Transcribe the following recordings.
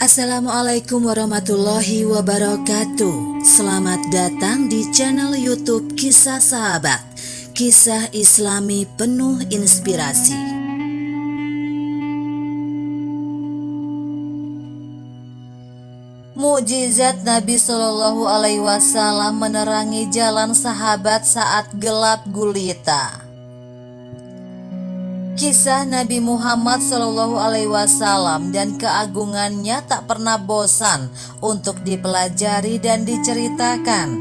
Assalamualaikum warahmatullahi wabarakatuh. Selamat datang di channel YouTube Kisah Sahabat, kisah Islami penuh inspirasi. Mukjizat Nabi Shallallahu Alaihi Wasallam menerangi jalan sahabat saat gelap gulita. Kisah Nabi Muhammad SAW dan keagungannya tak pernah bosan untuk dipelajari dan diceritakan.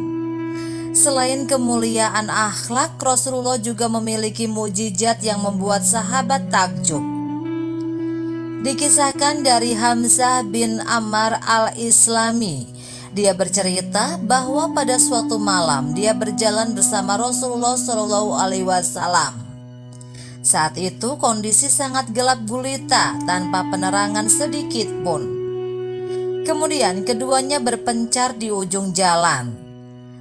Selain kemuliaan akhlak, Rasulullah juga memiliki mukjizat yang membuat sahabat takjub. Dikisahkan dari Hamzah bin Ammar al-Islami. Dia bercerita bahwa pada suatu malam dia berjalan bersama Rasulullah SAW. Saat itu kondisi sangat gelap gulita tanpa penerangan sedikit pun. Kemudian keduanya berpencar di ujung jalan.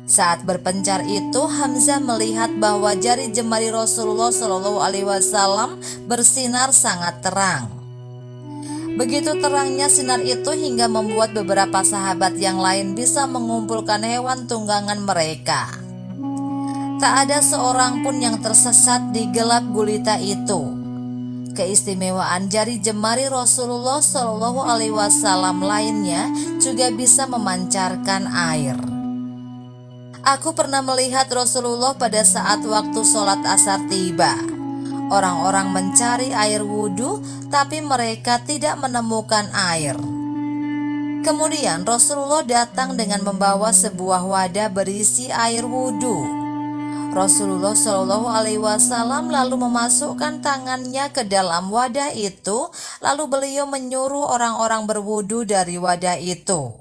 Saat berpencar itu Hamzah melihat bahwa jari jemari Rasulullah SAW bersinar sangat terang. Begitu terangnya sinar itu hingga membuat beberapa sahabat yang lain bisa mengumpulkan hewan tunggangan mereka. Tak ada seorang pun yang tersesat di gelap gulita itu. Keistimewaan jari jemari Rasulullah SAW lainnya juga bisa memancarkan air. Aku pernah melihat Rasulullah pada saat waktu sholat asar tiba. Orang-orang mencari air wudhu, tapi mereka tidak menemukan air. Kemudian Rasulullah datang dengan membawa sebuah wadah berisi air wudhu. Rasulullah Shallallahu Alaihi Wasallam lalu memasukkan tangannya ke dalam wadah itu, lalu beliau menyuruh orang-orang berwudu dari wadah itu.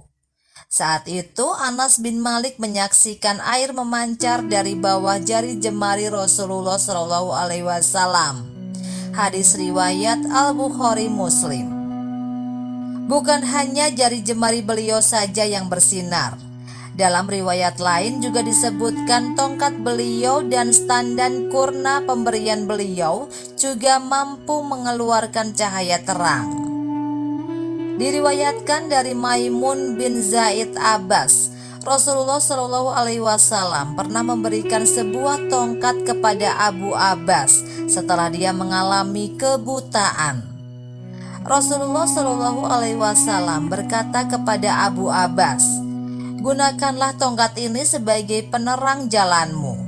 Saat itu Anas bin Malik menyaksikan air memancar dari bawah jari jemari Rasulullah Shallallahu Alaihi Wasallam. Hadis riwayat Al-Bukhari Muslim. Bukan hanya jari jemari beliau saja yang bersinar. Dalam riwayat lain juga disebutkan tongkat beliau dan standan kurna pemberian beliau juga mampu mengeluarkan cahaya terang. Diriwayatkan dari Maimun bin Zaid Abbas, Rasulullah Shallallahu Alaihi Wasallam pernah memberikan sebuah tongkat kepada Abu Abbas setelah dia mengalami kebutaan. Rasulullah Shallallahu Alaihi Wasallam berkata kepada Abu Abbas, "Gunakanlah tongkat ini sebagai penerang jalanmu."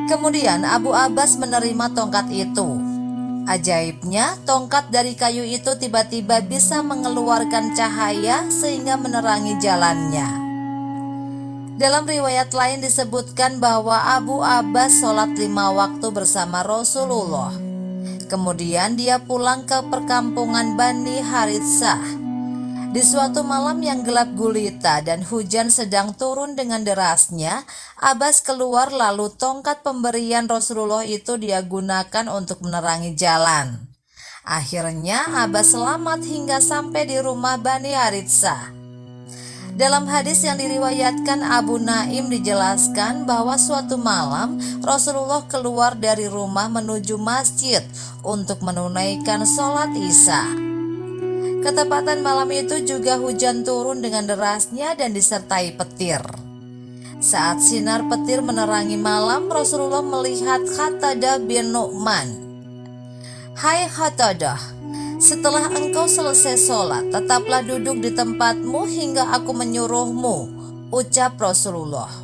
Kemudian Abu Abbas menerima tongkat itu. Ajaibnya, tongkat dari kayu itu tiba-tiba bisa mengeluarkan cahaya sehingga menerangi jalannya. Dalam riwayat lain disebutkan bahwa Abu Abbas sholat 5 waktu bersama Rasulullah. Kemudian dia pulang ke perkampungan Bani Haritsah. Di suatu malam yang gelap gulita dan hujan sedang turun dengan derasnya, Abbas keluar lalu tongkat pemberian Rasulullah itu dia gunakan untuk menerangi jalan. Akhirnya Abbas selamat hingga sampai di rumah Bani Haritsah. Dalam hadis yang diriwayatkan Abu Naim dijelaskan bahwa suatu malam Rasulullah keluar dari rumah menuju masjid untuk menunaikan sholat Isya. Ketepatan malam itu juga hujan turun dengan derasnya dan disertai petir. Saat sinar petir menerangi malam, Rasulullah melihat Qatadah bin Nu'man. "Hai Qatadah, setelah engkau selesai sholat, tetaplah duduk di tempatmu hingga aku menyuruhmu," ucap Rasulullah.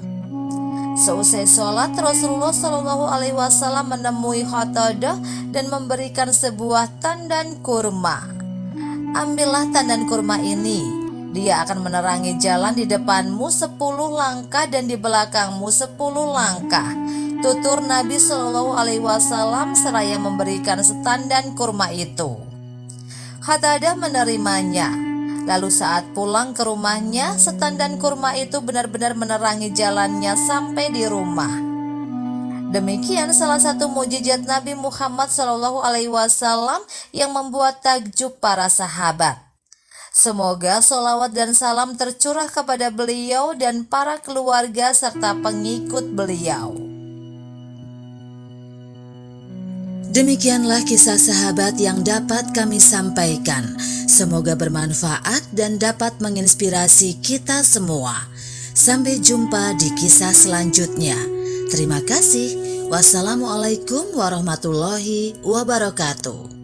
Seusai sholat, Rasulullah Shallallahu Alaihi Wasallam menemui Qatadah dan memberikan sebuah tandan kurma. "Ambillah tandan kurma ini, dia akan menerangi jalan di depanmu 10 langkah dan di belakangmu 10 langkah," tutur Nabi Shallallahu Alaihi Wasallam seraya memberikan setandan kurma itu. Qatadah menerimanya. Lalu saat pulang ke rumahnya, setandan kurma itu benar-benar menerangi jalannya sampai di rumah. Demikian salah satu mukjizat Nabi Muhammad SAW yang membuat takjub para sahabat. Semoga sholawat dan salam tercurah kepada beliau dan para keluarga serta pengikut beliau. Demikianlah kisah sahabat yang dapat kami sampaikan. Semoga bermanfaat dan dapat menginspirasi kita semua. Sampai jumpa di kisah selanjutnya. Terima kasih. Wassalamualaikum warahmatullahi wabarakatuh.